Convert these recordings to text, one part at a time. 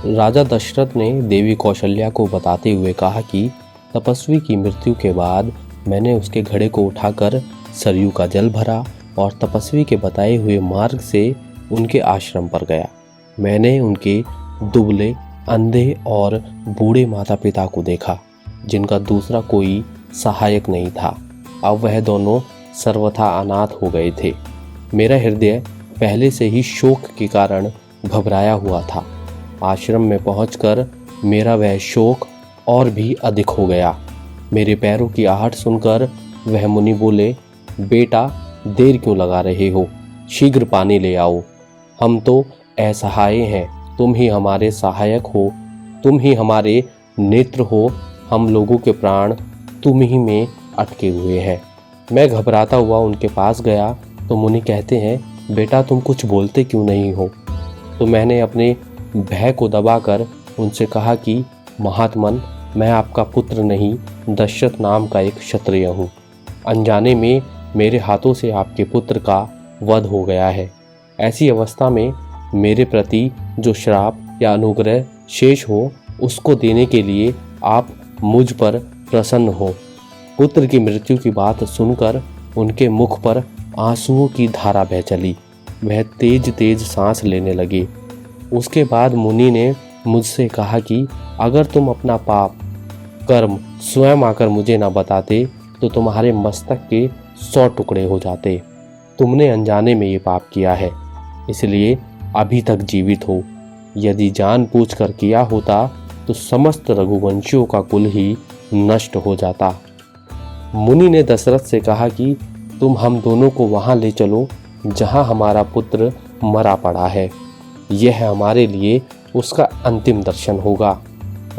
राजा दशरथ ने देवी कौशल्या को बताते हुए कहा कि तपस्वी की मृत्यु के बाद मैंने उसके घड़े को उठाकर सरयू का जल भरा और तपस्वी के बताए हुए मार्ग से उनके आश्रम पर गया। मैंने उनके दुबले, अंधे और बूढ़े माता पिता को देखा, जिनका दूसरा कोई सहायक नहीं था। अब वह दोनों सर्वथा अनाथ हो गए थे। मेरा हृदय पहले से ही शोक के कारण घबराया हुआ था। आश्रम में पहुंचकर मेरा वह शोक और भी अधिक हो गया। मेरे पैरों की आहट सुनकर वह मुनि बोले, बेटा, देर क्यों लगा रहे हो? शीघ्र पानी ले आओ। हम तो असहाय हैं, तुम ही हमारे सहायक हो, तुम ही हमारे नेत्र हो। हम लोगों के प्राण तुम ही में अटके हुए हैं। मैं घबराता हुआ उनके पास गया तो मुनि कहते हैं, बेटा, तुम कुछ बोलते क्यों नहीं हो? तो मैंने अपने भय को दबाकर उनसे कहा कि महात्मन, मैं आपका पुत्र नहीं, दशरथ नाम का एक क्षत्रिय हूँ। अनजाने में मेरे हाथों से आपके पुत्र का वध हो गया है। ऐसी अवस्था में मेरे प्रति जो श्राप या अनुग्रह शेष हो, उसको देने के लिए आप मुझ पर प्रसन्न हो। पुत्र की मृत्यु की बात सुनकर उनके मुख पर आंसुओं की धारा बह चली। वह तेज तेज सांस लेने लगे। उसके बाद मुनि ने मुझसे कहा कि अगर तुम अपना पाप कर्म स्वयं आकर मुझे न बताते तो तुम्हारे मस्तक के 100 टुकड़े हो जाते। तुमने अनजाने में ये पाप किया है, इसलिए अभी तक जीवित हो। यदि जानबूझ कर किया होता तो समस्त रघुवंशियों का कुल ही नष्ट हो जाता। मुनि ने दशरथ से कहा कि तुम हम दोनों को वहां ले चलो जहां हमारा पुत्र मरा पड़ा है। यह हमारे लिए उसका अंतिम दर्शन होगा।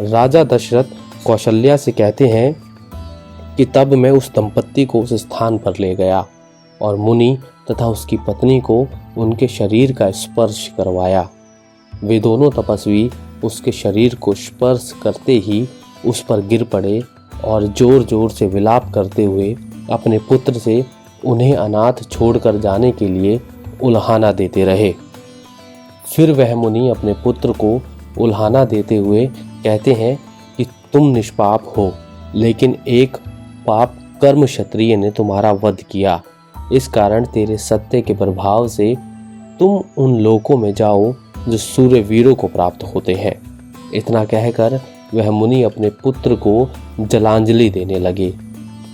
राजा दशरथ कौशल्या से कहते हैं कि तब मैं उस दंपत्ति को उस स्थान पर ले गया और मुनि तथा उसकी पत्नी को उनके शरीर का स्पर्श करवाया। वे दोनों तपस्वी उसके शरीर को स्पर्श करते ही उस पर गिर पड़े और जोर जोर से विलाप करते हुए अपने पुत्र से उन्हें अनाथ छोड़कर जाने के लिए उल्हाना देते रहे। फिर वह मुनि अपने पुत्र को उल्हाना देते हुए कहते हैं कि तुम निष्पाप हो, लेकिन एक पाप कर्म क्षत्रिय ने तुम्हारा वध किया। इस कारण तेरे सत्य के प्रभाव से तुम उन लोकों में जाओ जो सूर्य वीरों को प्राप्त होते हैं। इतना कहकर वह मुनि अपने पुत्र को जलांजलि देने लगे।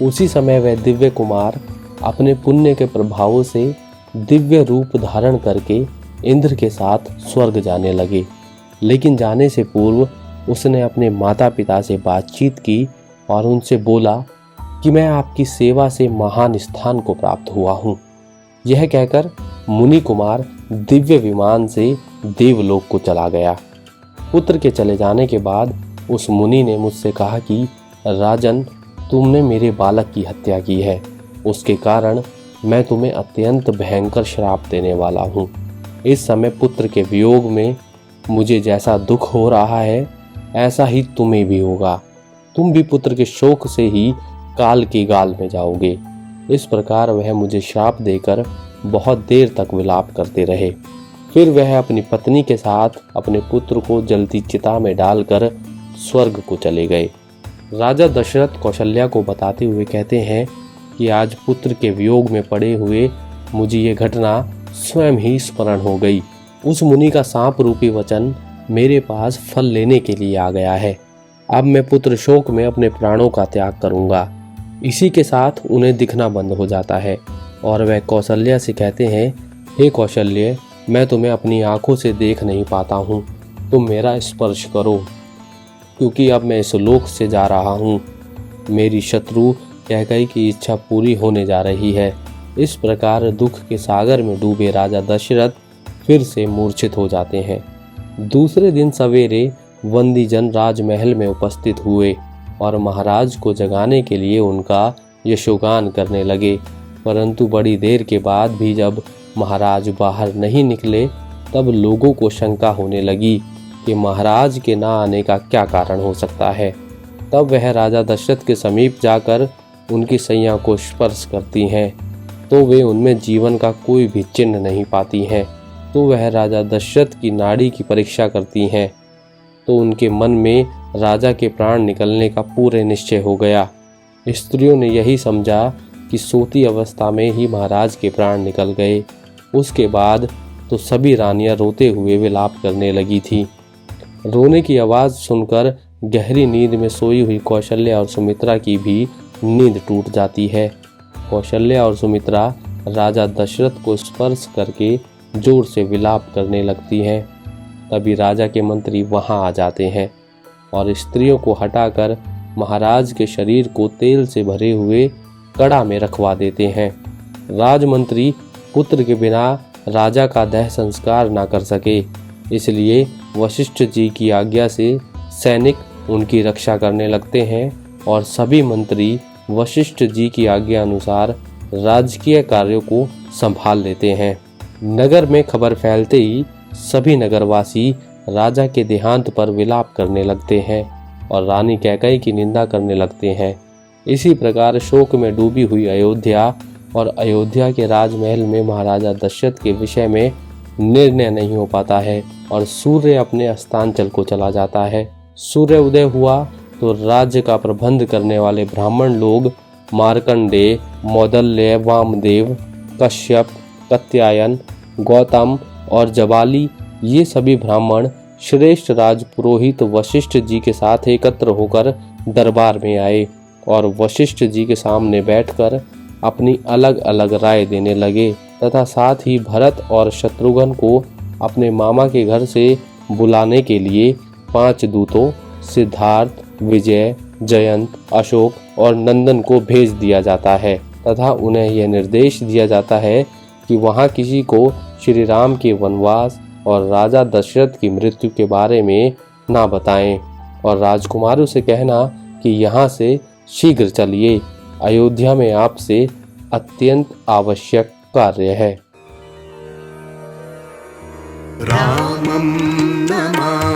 उसी समय वह दिव्य कुमार अपने पुण्य के प्रभावों से दिव्य रूप धारण करके इंद्र के साथ स्वर्ग जाने लगे। लेकिन जाने से पूर्व उसने अपने माता पिता से बातचीत की और उनसे बोला कि मैं आपकी सेवा से महान स्थान को प्राप्त हुआ हूँ। यह कहकर मुनि कुमार दिव्य विमान से देवलोक को चला गया। पुत्र के चले जाने के बाद उस मुनि ने मुझसे कहा कि राजन, तुमने मेरे बालक की हत्या की है। उसके कारण मैं तुम्हें अत्यंत भयंकर श्राप देने वाला हूँ। इस समय पुत्र के वियोग में मुझे जैसा दुख हो रहा है, ऐसा ही तुम्हें भी होगा। तुम भी पुत्र के शोक से ही काल की गाल में जाओगे। इस प्रकार वह मुझे श्राप देकर बहुत देर तक विलाप करते रहे। फिर वह अपनी पत्नी के साथ अपने पुत्र को जलती चिता में डालकर स्वर्ग को चले गए। राजा दशरथ कौशल्या को बताते हुए कहते हैं कि आज पुत्र के वियोग में पड़े हुए मुझे ये घटना स्वयं ही स्मरण हो गई। उस मुनि का सांप रूपी वचन मेरे पास फल लेने के लिए आ गया है। अब मैं पुत्र शोक में अपने प्राणों का त्याग करूंगा। इसी के साथ उन्हें दिखना बंद हो जाता है और वह कौशल्या से कहते हैं, हे कौशल्य, मैं तुम्हें अपनी आंखों से देख नहीं पाता हूँ। तुम मेरा स्पर्श करो, क्योंकि अब मैं इस लोक से जा रहा हूँ। मेरी शत्रु कैकई की इच्छा पूरी होने जा रही है। इस प्रकार दुख के सागर में डूबे राजा दशरथ फिर से मूर्छित हो जाते हैं। दूसरे दिन सवेरे वंदीजन राजमहल में उपस्थित हुए और महाराज को जगाने के लिए उनका यशोगान करने लगे। परंतु बड़ी देर के बाद भी जब महाराज बाहर नहीं निकले, तब लोगों को शंका होने लगी कि महाराज के ना आने का क्या कारण हो सकता है। तब वह राजा दशरथ के समीप जाकर उनकी सैया को स्पर्श करती हैं, तो वे उनमें जीवन का कोई भी चिन्ह नहीं पाती हैं। तो वह राजा दशरथ की नाड़ी की परीक्षा करती हैं। तो उनके मन में राजा के प्राण निकलने का पूरे निश्चय हो गया। स्त्रियों ने यही समझा कि सोती अवस्था में ही महाराज के प्राण निकल गए। उसके बाद तो सभी रानियां रोते हुए विलाप करने लगी थी। रोने की आवाज़ सुनकर गहरी नींद में सोई हुई कौशल्या और सुमित्रा की भी नींद टूट जाती है। कौशल्या और सुमित्रा राजा दशरथ को स्पर्श करके जोर से विलाप करने लगती हैं। तभी राजा के मंत्री वहां आ जाते हैं और स्त्रियों को हटाकर महाराज के शरीर को तेल से भरे हुए कड़ा में रखवा देते हैं। राजमंत्री पुत्र के बिना राजा का देह संस्कार ना कर सके, इसलिए वशिष्ठ जी की आज्ञा से सैनिक उनकी रक्षा करने लगते हैं और सभी मंत्री वशिष्ठ जी की आज्ञा अनुसार राजकीय कार्यों को संभाल लेते हैं। नगर में खबर फैलते ही सभी नगरवासी राजा के देहांत पर विलाप करने लगते हैं और रानी कैकेयी की निंदा करने लगते हैं। इसी प्रकार शोक में डूबी हुई अयोध्या और अयोध्या के राजमहल में महाराजा दशरथ के विषय में निर्णय नहीं हो पाता है और सूर्य अपने अस्तांचल को चला जाता है। सूर्य उदय हुआ तो राज्य का प्रबंध करने वाले ब्राह्मण लोग मार्कंडेय, मौदल्य, वामदेव, कश्यप, कात्यायन, गौतम और जबाली, ये सभी ब्राह्मण श्रेष्ठ राज पुरोहित वशिष्ठ जी के साथ एकत्र होकर दरबार में आए और वशिष्ठ जी के सामने बैठकर अपनी अलग अलग राय देने लगे तथा साथ ही भरत और शत्रुघ्न को अपने मामा के घर से बुलाने के लिए 5 दूतों सिद्धार्थ, विजय, जयंत, अशोक और नंदन को भेज दिया जाता है तथा उन्हें यह निर्देश दिया जाता है कि वहां किसी को श्री राम के वनवास और राजा दशरथ की मृत्यु के बारे में ना बताएं और राजकुमारों से कहना कि यहाँ से शीघ्र चलिए, अयोध्या में आपसे अत्यंत आवश्यक कार्य है। रामं नमामि।